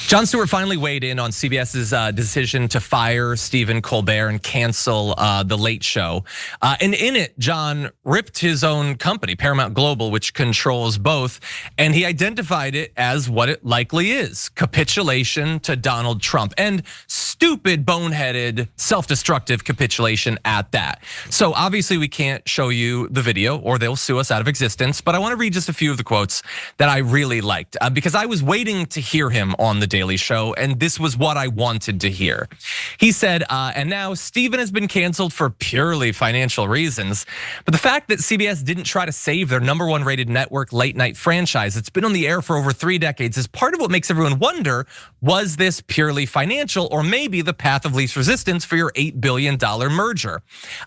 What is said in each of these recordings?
Jon Stewart finally weighed in on CBS's decision to fire Stephen Colbert and cancel The Late Show. And in it, Jon ripped his own company, Paramount Global, which controls both, and he identified it as what it likely is: capitulation to Donald Trump, and stupid, boneheaded, self-destructive capitulation at that. So obviously we can't show you the video or they'll sue us out of existence, but I wanna read just a few of the quotes that I really liked because I was waiting to hear him on The Daily Show, and this was what I wanted to hear. He said, and now Stephen has been canceled for purely financial reasons, but the fact that CBS didn't try to save their #1 rated network late night franchise, it's been on the air for over 3 decades, is part of what makes everyone wonder, was this purely financial or maybe the path of least resistance for your $8 billion merger?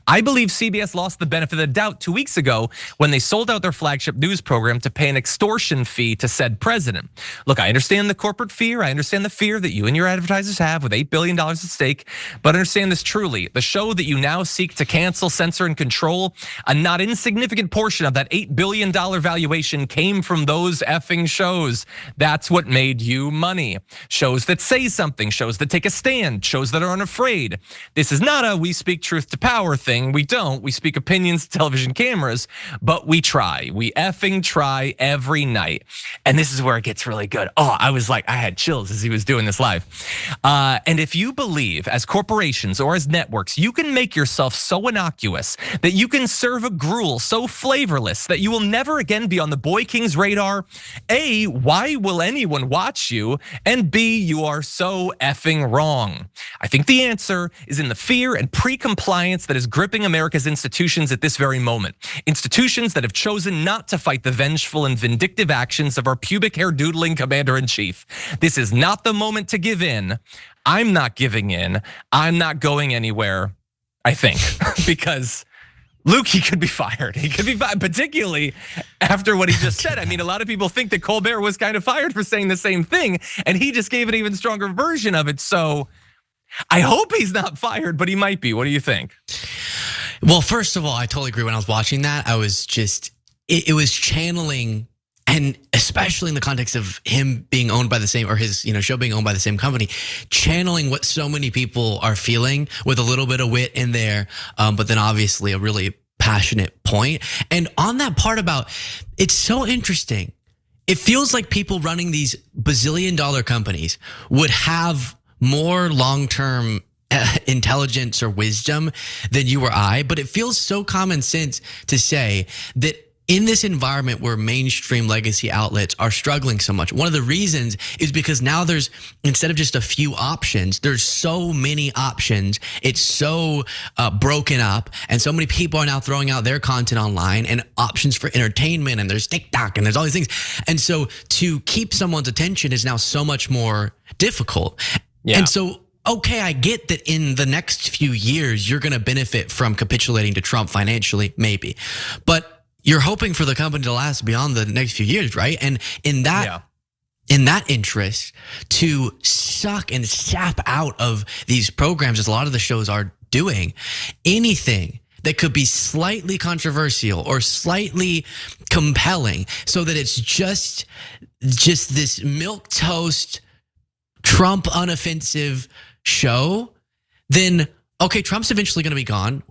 I believe CBS lost the benefit of the doubt 2 weeks ago when they sold out their flagship news program to pay an extortion fee to said president. Look, I understand the corporate fear, I understand the fear that you and your advertisers have with $8 billion at stake, but understand this truly: the show that you now seek to cancel, censor, and control, a not insignificant portion of that $8 billion valuation came from those effing shows. That's what made you money. Shows that say something, shows that take a stand, shows that are unafraid. This is not a we speak truth to power thing. We don't. We speak opinions to television cameras, but we try. We effing try every night. And this is where it gets really good. Oh, I was like, I had chills as he was doing this live. And if you believe as corporations or as networks, you can make yourself so innocuous that you can serve a gruel so flavorless that you will never again be on the Boy King's radar, A, why will anyone watch you? And B, you are so effing wrong. I think the answer is in the fear and pre-compliance that is gripping America's institutions at this very moment. Institutions that have chosen not to fight the vengeful and vindictive actions of our pubic hair doodling commander-in-chief. This is not the moment to give in. I'm not giving in. I'm not going anywhere, I think, because Luke, he could be fired. He could be fired, particularly after what he just said. I mean, a lot of people think that Colbert was kind of fired for saying the same thing, and he just gave an even stronger version of it. So I hope he's not fired, but he might be. What do you think? Well, first of all, I totally agree. When I was watching that, I was just, it was channeling, and especially in the context of him being owned by the same, or his show being owned by the same company, channeling what so many people are feeling with a little bit of wit in there, but then obviously a really passionate point. And on that part about, it's so interesting. It feels like people running these bazillion-dollar companies would have more long-term intelligence or wisdom than you or I, but it feels so common sense to say that in this environment where mainstream legacy outlets are struggling so much, one of the reasons is because now there's, instead of just a few options, there's so many options. It's so broken up, and so many people are now throwing out their content online and options for entertainment, and there's TikTok and there's all these things. And so to keep someone's attention is now so much more difficult. Yeah. And so, okay, I get that in the next few years, you're gonna benefit from capitulating to Trump financially, maybe, but you're hoping for the company to last beyond the next few years, right? And in that interest, to suck and sap out of these programs, as a lot of the shows are doing, anything that could be slightly controversial or slightly compelling, so that it's just this milquetoast, Trump unoffensive show, then okay, Trump's eventually gonna be gone.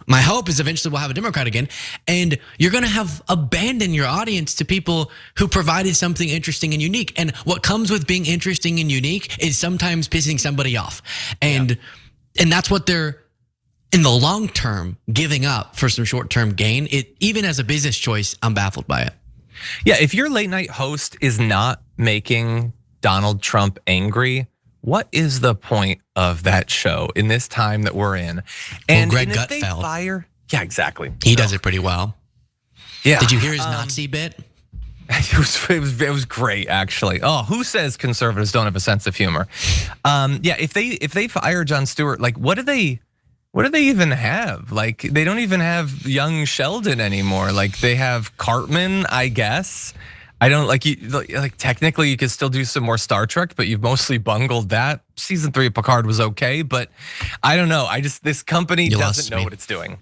My hope is eventually we'll have a Democrat again, and you're gonna have abandoned your audience to people who provided something interesting and unique. And what comes with being interesting and unique is sometimes pissing somebody off. And that's what they're, in the long term, giving up for some short-term gain. Even as a business choice, I'm baffled by it. Yeah, if your late night host is not making Donald Trump angry, what is the point of that show in this time that we're in? And Greg Gutfeld, yeah, exactly. He does it pretty well. Yeah. Did you hear his Nazi bit? It was great, actually. Oh, who says conservatives don't have a sense of humor? Yeah, if they fire Jon Stewart, like what do they even have? Like they don't even have young Sheldon anymore. Like they have Cartman, I guess. I don't like technically you could still do some more Star Trek, but you've mostly bungled that. Season 3 of Picard was okay, but I don't know. This company doesn't know what it's doing.